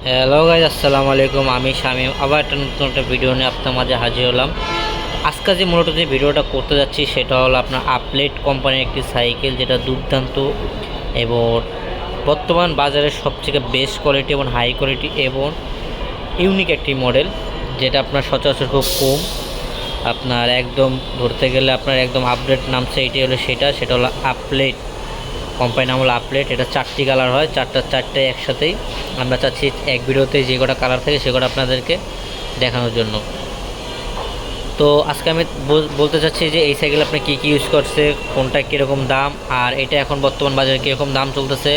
Hello guys, আসসালামু আলাইকুম। আমি শামীম আবার একটা নতুন একটা ভিডিও নিয়ে আপনার মাঝে হাজির হলাম। আজকে যে মূলত যে ভিডিওটা করতে যাচ্ছি সেটা হলো আপনার আপলেট কোম্পানির একটি সাইকেল, যেটা দুর্দান্ত এবং বর্তমান বাজারে সবথেকে বেস্ট কোয়ালিটি এবং হাই কোয়ালিটি এবং ইউনিক একটি মডেল, যেটা আপনার সচরাচর খুব কম। আপনার একদম ধরতে গেলে আপনার একদম আপডেট নামছে এটাই হলো সেটা হলো আপলেট কোম্পানি, নাম হলো আপলেট। এটা 4টি কালার হয়, চারটায় একসাথেই। আমরা চাচ্ছি এক ভিডিওতে যে কটা কালার থাকে সে কটা আপনাদেরকে দেখানোর জন্য। তো আজকে আমি বলতে চাচ্ছি যে এই সাইকেল আপনি কী ইউজ করছে, কোনটা কীরকম দাম, আর এটা এখন বর্তমান বাজারে কীরকম দাম চলতেছে,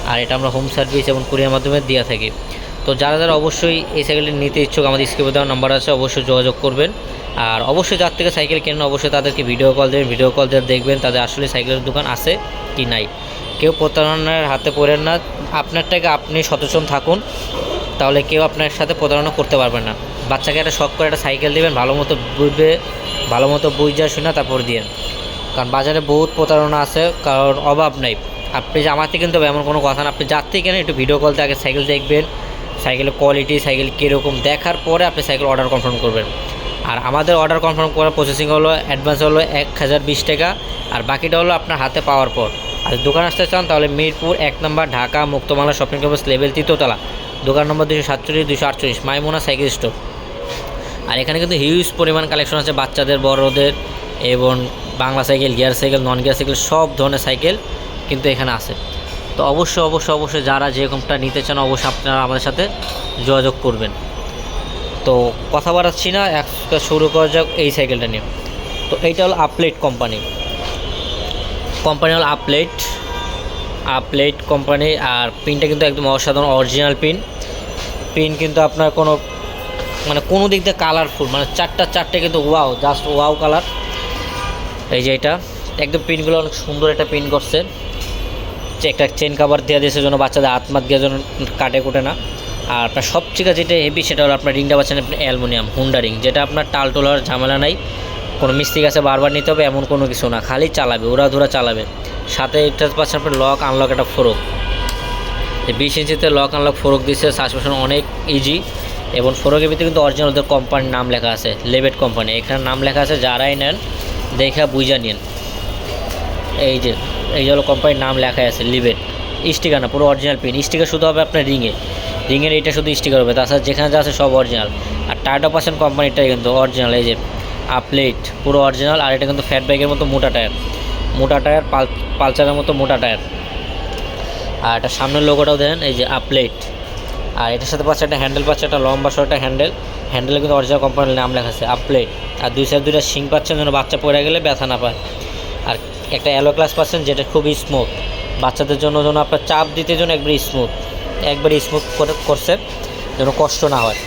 আর এটা আমরা হোম সার্ভিস এবং কুরিয়ার মাধ্যমে দিয়ে থাকি। তো যারা অবশ্যই এই সাইকেলটি নিতে ইচ্ছুক, আমাদের স্ক্রিনে দেওয়ার নাম্বার আছে, অবশ্যই যোগাযোগ করবেন। আর অবশ্যই যার থেকে সাইকেল কেনেন অবশ্যই তাদেরকে ভিডিও কল দেবেন, ভিডিও কল দিয়ে দেখবেন তাদের আসলে সাইকেলের দোকান আছে কি নাই। কেউ প্রতারণার হাতে পড়েন না, আপনারটাকে আপনি সচেতন থাকুন, তাহলে কেউ আপনার সাথে প্রতারণা করতে পারবে না। বাচ্চাকে একটা শখ করে একটা সাইকেল দেবেন, ভালো মতো বুঝে শুনে তারপর দিয়েন, কারণ বাজারে বহুত প্রতারণা আছে, কারণ অভাব নেই। আপনি যে আমার থেকে কিন্তু এমন কোনো কথা না, আপনি যার থেকে কেন একটু ভিডিও কলতে আগে সাইকেল দেখবেন, সাইকেলের কোয়ালিটি, সাইকেল কীরকম দেখার পরে আপনি সাইকেল অর্ডার কনফার্ম করবেন। আর আমাদের অর্ডার কনফার্ম করার প্রসেসিং হলো অ্যাডভান্স হলো 1020 টাকা, আর বাকিটা হলো আপনার হাতে পাওয়ার পর। আর দোকান আসতে চান তাহলে মিরপুর 1 নম্বর, ঢাকা মুক্তমালা শপিং কমপ্লেক্স, লেভেল 3তলা, দোকান নম্বর 247 248, মাইমুনা সাইকেল স্টোর। আর এখানে কিন্তু হিউজ পরিমাণ কালেকশন আছে বাচ্চাদের, বড়দের এবং Bangla cycle, gear cycle, non gear cycle, সব ধরনের সাইকেল কিন্তু এখানে আছে। তো অবশ্যই যারা যেরকমটা নিতে চান অবশ্যই আপনারা আমাদের সাথে যোগাযোগ করবেন। তো কথা বাড়াচ্ছি না, একটা শুরু করা যাক এই সাইকেলটা নিয়ে। তো এইটা হলো আপলেট কোম্পানি হলো আপলেট কোম্পানি। আর পিনটা কিন্তু একদম অসাধারণ অরিজিনাল পিন কিন্তু আপনার কোনো দিক দিয়ে কালারফুল, মানে চারটে কিন্তু জাস্ট ওয়াও কালার। এই যে এটা একদম পিনগুলো অনেক সুন্দর একটা পিন করছে, একটা চেন কাভার দেওয়া দিয়েছে যেন বাচ্চাদের হাত মাত দেওয়ার জন্য কাটে কুটে না। আর আপনার সবচেয়ে যেটা হেভি সেটা হলো আপনার রিংটা পাচ্ছেন আপনি অ্যালুমিনিয়াম হুন্ডা রিং, যেটা আপনার টাল টোলার ঝামেলা নাই, কোনো মিস্ত্রি কাছে বারবার নিতে হবে এমন কোনো কিছু না, খালি চালাবে, ওরা চালাবে। সাথে এটা পাচ্ছেন আপনার লক আনলক একটা ফোরক, 20 ইঞ্চিতে লক আনলক ফোরক দিচ্ছে, সাসপেনশন অনেক ইজি। এবং ফোরকের ভিতরে কিন্তু অরিজিনাল ওদের কোম্পানির নাম লেখা আছে, লেবেট কোম্পানি, এখানে নাম লেখা আছে, যারাই নেন দেখা বুঝা নিন। এই হলো কোম্পানির নাম লেখা আছে লিবেট। স্টিকার না, পুরো অরিজিনাল পিন। স্টিকার শুধু হবে আপনার রিংয়ের এইটা শুধু স্টিকার হবে, তাছাড়া যেখানে যা আছে সব অরিজিনাল। আর টায়ারটা পাচ্ছেন কোম্পানিটাই কিন্তু অরিজিনাল, এই যে আপলেট পুরো অরিজিনাল। আর এটা কিন্তু ফ্যাট বাইকের মতো মোটা টায়ার, পালচারের মতো মোটা টায়ার। আর এটা সামনের লোগোটাও দেন, এই যে আপলেট। আর এটার সাথে পাচ্ছে একটা হ্যান্ডেল, পাচ্ছে একটা লম্বা একটা হ্যান্ডেলে কিন্তু অরিজিনাল কোম্পানির নাম লেখা আছে আপলেট। আর দুই সাইড দুইটা শিং পাচ্ছেন যেন বাচ্চা পড়ে গেলে ব্যথা না পায়। আর একটা অ্যালো ক্লাস পাচ্ছেন যেটা খুবই স্মুথ, বাচ্চাদের জন্য আপনার চাপ দিতে জন্য একবারে স্মুথ করছে যেন কষ্ট না হয়।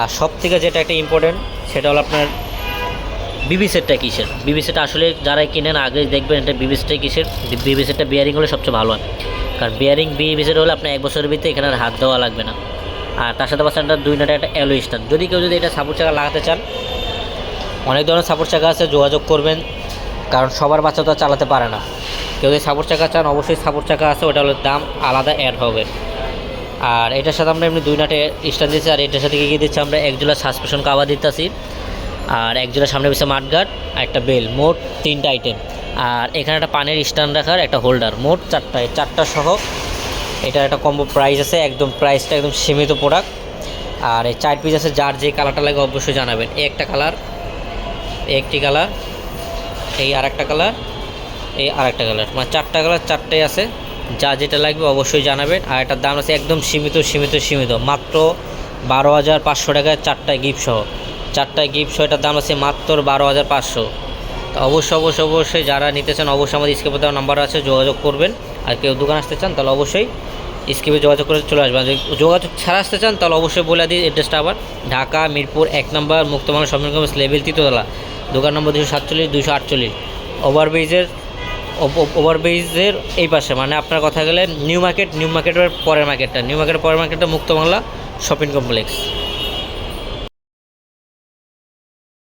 আর সব থেকে যেটা একটা ইম্পর্টেন্ট সেটা হলো আপনার বিবি সেটটা কিসের। বিবি সেটটা আসলে যারাই কিনেন আগে দেখবেন এটা বিবি সেটটা কিসের। বিবি সেটটা বিয়ারিং হলে সবচেয়ে ভালো হয়, কারণ বিবি সেট হলে আপনার 1 বছরের ভিতরে এখানে আর হাত দেওয়া লাগবে না। আর তার সাথে পাচ্ছেন একটা 2 নাটের একটা অ্যালো স্ট্যান্ড। যদি কেউ এটা সাপোর্ট চাকা লাগাতে চান, অনেক ধরনের সাপোর্ট চাকা আছে, যোগাযোগ করবেন, কারণ সবার বাচ্চা তো চালাতে পারে না। কেউ যদি সাপোর্ট চাকা চান অবশ্যই সাপোর্ট চাকা আছে, ওটা হলো দাম আলাদা অ্যাড হবে। আর এটার সাথে আমরা এমনি 2 নাটে স্ট্যান্ড দিচ্ছি। আর এটার সাথে কী দিচ্ছি আমরা, এক জোড়া সাসপেনশন কাভার দিতেছি, আর এক জোড়া সামনে পিছিয়ে মাঠগার্ড, আর একটা বেল, মোট 3টা আইটেম। আর এখানে একটা পানির স্ট্যান্ড রাখার একটা হোল্ডার, মোট 4টা সহ। এটার একটা কম্বো প্রাইস আছে, একদম প্রাইসটা একদম সীমিত প্রোডাক্ট। আর এই 4 পিস আছে, যার যে কালারটা লাগে অবশ্যই জানাবেন। একটি কালার, এই আরেকটা কালার, এই আরেকটা কালার, মানে 4টা কালার, 4টাই আছে। যা যেটা লাগবে অবশ্যই জানাবেন। আর এটার দাম আছে একদম সীমিত, মাত্র 12,500 টাকায় 4টায় গিফট সহ। এটার দাম আছে মাত্র 12,500। তো অবশ্যই যারা নিতে চান অবশ্যই আমাদের স্ক্রিনে দেওয়া নাম্বার আছে, যোগাযোগ করবেন। আর কেউ দোকান আসতে চান তাহলে অবশ্যই স্ক্রিনে যোগাযোগ করে চলে আসবেন। যদি যোগাযোগ ছাড়া আসতে চান তাহলে অবশ্যই বলে দিই অ্যাড্রেসটা আবার, ঢাকা মিরপুর 1 নম্বর, মুক্তমালা শপিং কমপ্লেক্স, লেভেল 3তলা, দোকান নম্বর 247 248, ওভারব্রিজের এই পাশে, মানে আপনার কথা গেলে নিউ মার্কেটের পরের মার্কেটটা মুক্তবাংলা শপিং কমপ্লেক্স।